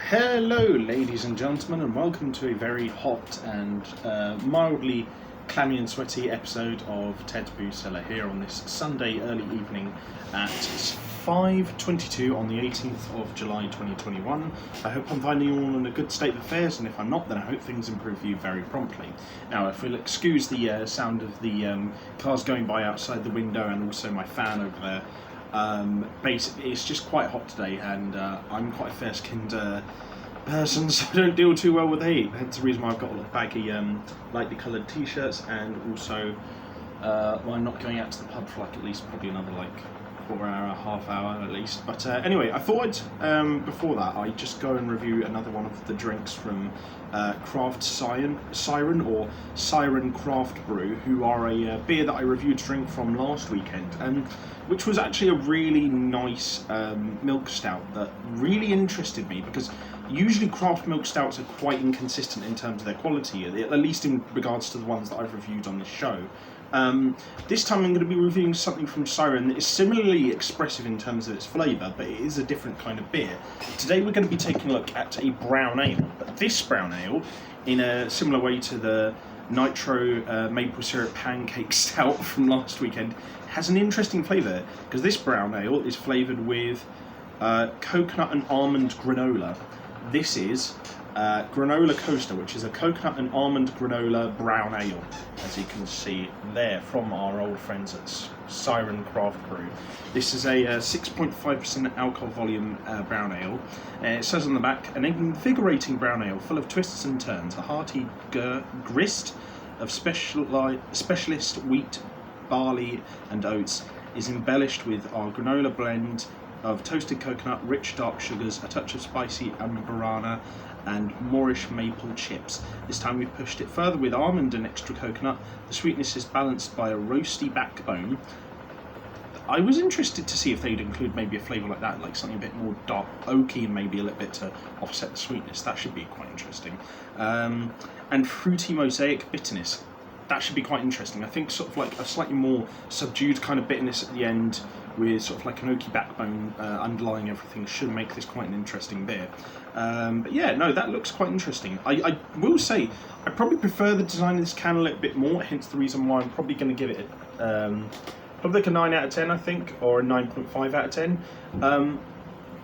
Hello, ladies and gentlemen, and welcome to a very hot and mildly clammy and sweaty episode of Ted's Brew, Cellar here on this Sunday early evening at 5:22 on the 18th of July 2021. I hope I'm finding you all in a good state of affairs, and if I'm not, then I hope things improve for you very promptly. Now, if you'll excuse the sound of the cars going by outside the window and also my fan over there, basically it's just quite hot today, and I'm quite a fair-skinned person, so I don't deal too well with the heat. Hence the reason why I've got a lot of baggy, lightly coloured t-shirts, and also why I'm not going out to the pub for at least probably another quarter hour, half hour at least. But anyway, I thought before that I'd just go and review another one of the drinks from Craft Siren or Siren Craft Brew, who are a beer that I reviewed a drink from last weekend, which was actually a really nice milk stout that really interested me, because usually craft milk stouts are quite inconsistent in terms of their quality, at least in regards to the ones that I've reviewed on this show. This time I'm going to be reviewing something from Siren that is similarly expressive in terms of its flavour, but it is a different kind of beer. Today we're going to be taking a look at a brown ale, but this brown ale, in a similar way to the Nitro Maple Syrup Pancake Stout from last weekend, has an interesting flavour, because this brown ale is flavoured with coconut and almond granola. This is Granola Coaster, which is a coconut and almond granola brown ale, as you can see there from our old friends at Siren Craft Brew. This is a 6.5% alcohol volume brown ale. It says on the back, an invigorating brown ale full of twists and turns, a hearty grist of specialist wheat, barley and oats, is embellished with our granola blend of toasted coconut, rich dark sugars, a touch of spicy amberana, and Moorish maple chips. This time we've pushed it further with almond and extra coconut. The sweetness is balanced by a roasty backbone. I was interested to see if they'd include maybe a flavour like that, like something a bit more dark oaky and maybe a little bit to offset the sweetness. That should be quite interesting. And fruity mosaic bitterness. That should be quite interesting. I think sort of like a slightly more subdued kind of bitterness at the end, with sort of like an oaky backbone underlying everything, should make this quite an interesting beer. But yeah, no, that looks quite interesting. I will say, I probably prefer the design of this can a little bit more, hence the reason why I'm probably going to give it probably like a 9 out of 10, I think, or a 9.5 out of 10.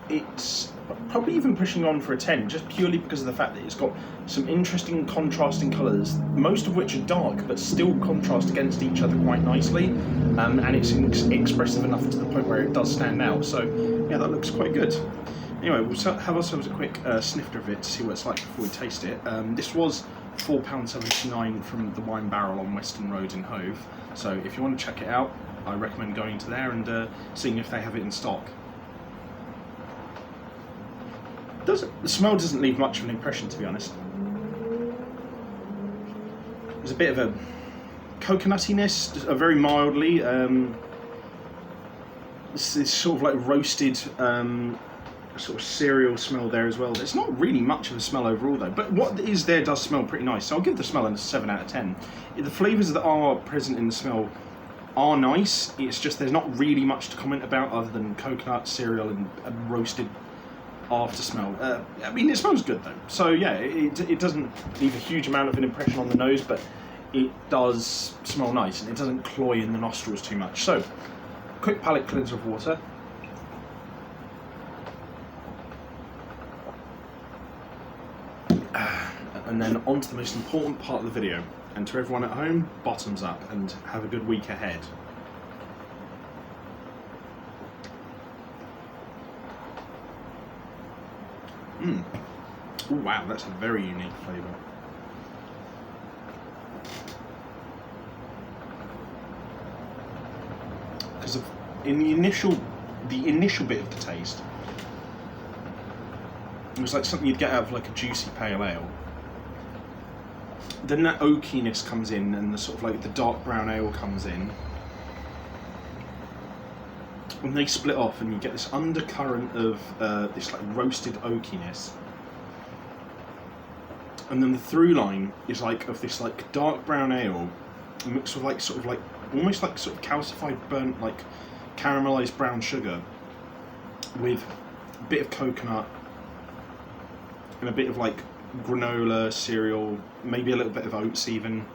It's probably even pushing on for a 10, just purely because of the fact that it's got some interesting contrasting colours, most of which are dark but still contrast against each other quite nicely, and it's expressive enough to the point where it does stand out. So yeah, that looks quite good. Anyway, we'll have ourselves a quick snifter of it to see what it's like before we taste it. This was £4.79 from the Wine Barrel on Western Road in Hove, so if you want to check it out, I recommend going to there and seeing if they have it in stock. The smell doesn't leave much of an impression, to be honest. There's a bit of a coconutiness, very mildly. This sort of like roasted sort of cereal smell there as well. It's not really much of a smell overall though, but what is there does smell pretty nice, so I'll give the smell a 7 out of 10. The flavours that are present in the smell are nice, it's just there's not really much to comment about other than coconut, cereal and roasted after smell. I mean, it smells good though, so yeah, it doesn't leave a huge amount of an impression on the nose, but it does smell nice and it doesn't cloy in the nostrils too much. So, quick palate cleanser of water. And then on to the most important part of the video. And to everyone at home, bottoms up and have a good week ahead. Oh wow, that's a very unique flavour. Because in the initial bit of the taste, it was like something you'd get out of like a juicy pale ale. Then that oakiness comes in, and the sort of like the dark brown ale comes in. When they split off, and you get this undercurrent of this like roasted oakiness, and then the through line is like of this like dark brown ale mixed with like sort of like almost like sort of calcified burnt like caramelized brown sugar with a bit of coconut, and a bit of like granola, cereal, maybe a little bit of oats even.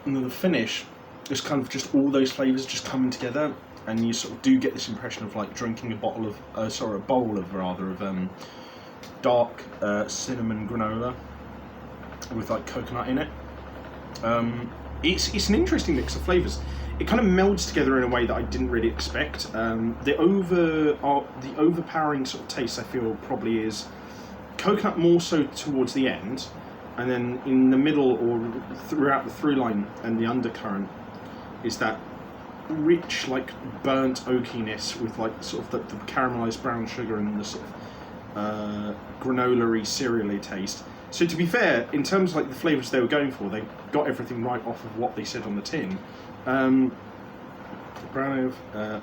And then the finish is kind of just all those flavours just coming together, and you sort of do get this impression of like drinking a bowl of dark cinnamon granola with like coconut in it. It's an interesting mix of flavours. It kind of melds together in a way that I didn't really expect. The overpowering sort of taste I feel probably is coconut more so towards the end, and then in the middle or throughout the through line and the undercurrent is that rich, like burnt oakiness with like sort of the caramelised brown sugar and the sort of granola-y, cereal-y taste. So to be fair, in terms of like the flavours they were going for, they got everything right off of what they said on the tin. Brown ale, I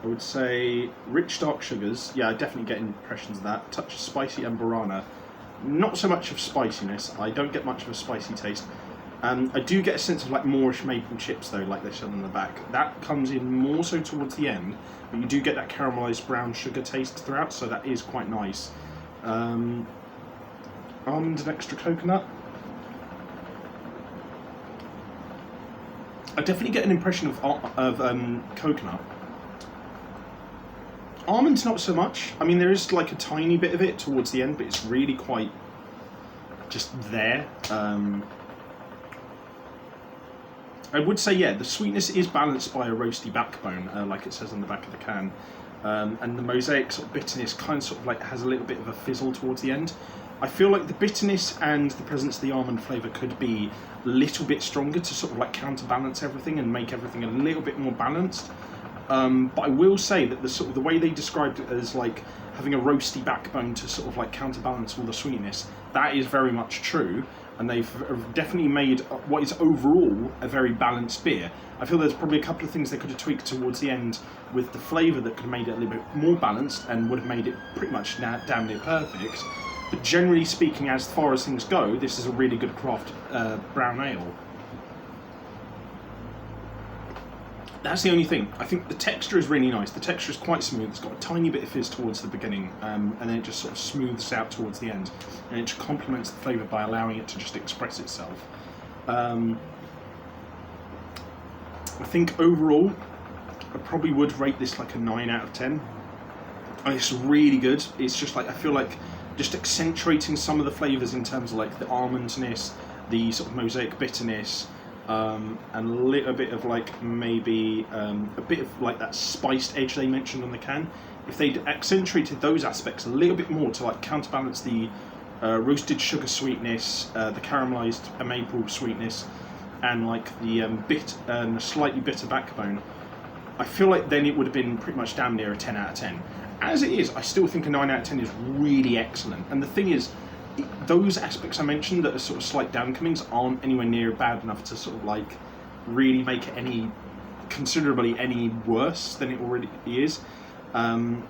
would say rich dark sugars. Yeah, I definitely get impressions of that. Touch of spicy and guarana. Not so much of spiciness. I don't get much of a spicy taste. I do get a sense of like Moorish maple chips though, like they said on the back. That comes in more so towards the end, but you do get that caramelised brown sugar taste throughout, so that is quite nice. Almond and extra coconut. I definitely get an impression of coconut. Almond's not so much. I mean, there is like a tiny bit of it towards the end, but it's really quite just there. I would say, yeah, the sweetness is balanced by a roasty backbone, like it says on the back of the can. And the mosaic sort of bitterness kind of sort of like has a little bit of a fizzle towards the end. I feel like the bitterness and the presence of the almond flavour could be a little bit stronger to sort of like counterbalance everything and make everything a little bit more balanced. But I will say that the way they described it as like having a roasty backbone to sort of like counterbalance all the sweetness, that is very much true. And they've definitely made what is overall a very balanced beer. I feel there's probably a couple of things they could have tweaked towards the end with the flavour that could have made it a little bit more balanced and would have made it pretty much damn near perfect. But generally speaking, as far as things go, this is a really good craft brown ale. That's the only thing. I think the texture is really nice. The texture is quite smooth. It's got a tiny bit of fizz towards the beginning, and then it just sort of smooths out towards the end. And it just complements the flavour by allowing it to just express itself. I think overall, I probably would rate this like a 9 out of 10. It's really good. It's just like, I feel like just accentuating some of the flavours in terms of like the almondness, the sort of mosaic bitterness, and a little bit of like maybe a bit of like that spiced edge they mentioned on the can. If they'd accentuated those aspects a little bit more to like counterbalance the roasted sugar sweetness, the caramelised maple sweetness, and like the the slightly bitter backbone, I feel like then it would have been pretty much damn near a 10 out of 10. As it is, I still think a 9 out of 10 is really excellent. And the thing is, those aspects I mentioned that are sort of slight downcomings aren't anywhere near bad enough to sort of like really make it any considerably any worse than it already is. And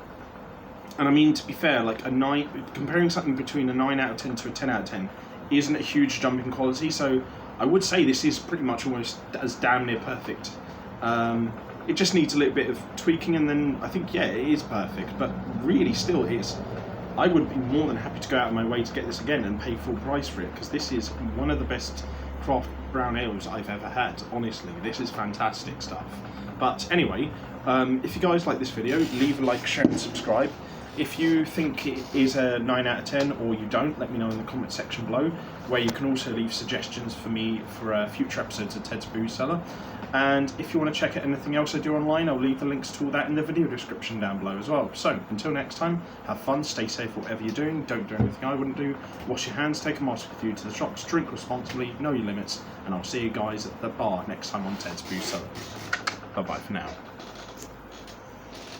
I mean, to be fair, like a 9, comparing something between a 9 out of 10 to a 10 out of 10 isn't a huge jump in quality, so I would say this is pretty much almost as damn near perfect. It just needs a little bit of tweaking, and then I think, yeah, it is perfect, but really still is. I would be more than happy to go out of my way to get this again and pay full price for it, because this is one of the best craft brown ales I've ever had. Honestly, this is fantastic stuff. But anyway, if you guys like this video, leave a like, share and subscribe. If you think it is a 9 out of 10 or you don't, let me know in the comment section below, where you can also leave suggestions for me for future episodes of Ted's Brew Cellar. And if you want to check out anything else I do online, I'll leave the links to all that in the video description down below as well. So, until next time, have fun, stay safe whatever you're doing, don't do anything I wouldn't do, wash your hands, take a mask with you to the shops, drink responsibly, know your limits, and I'll see you guys at the bar next time on Ted's Brew Cellar. Bye bye for now.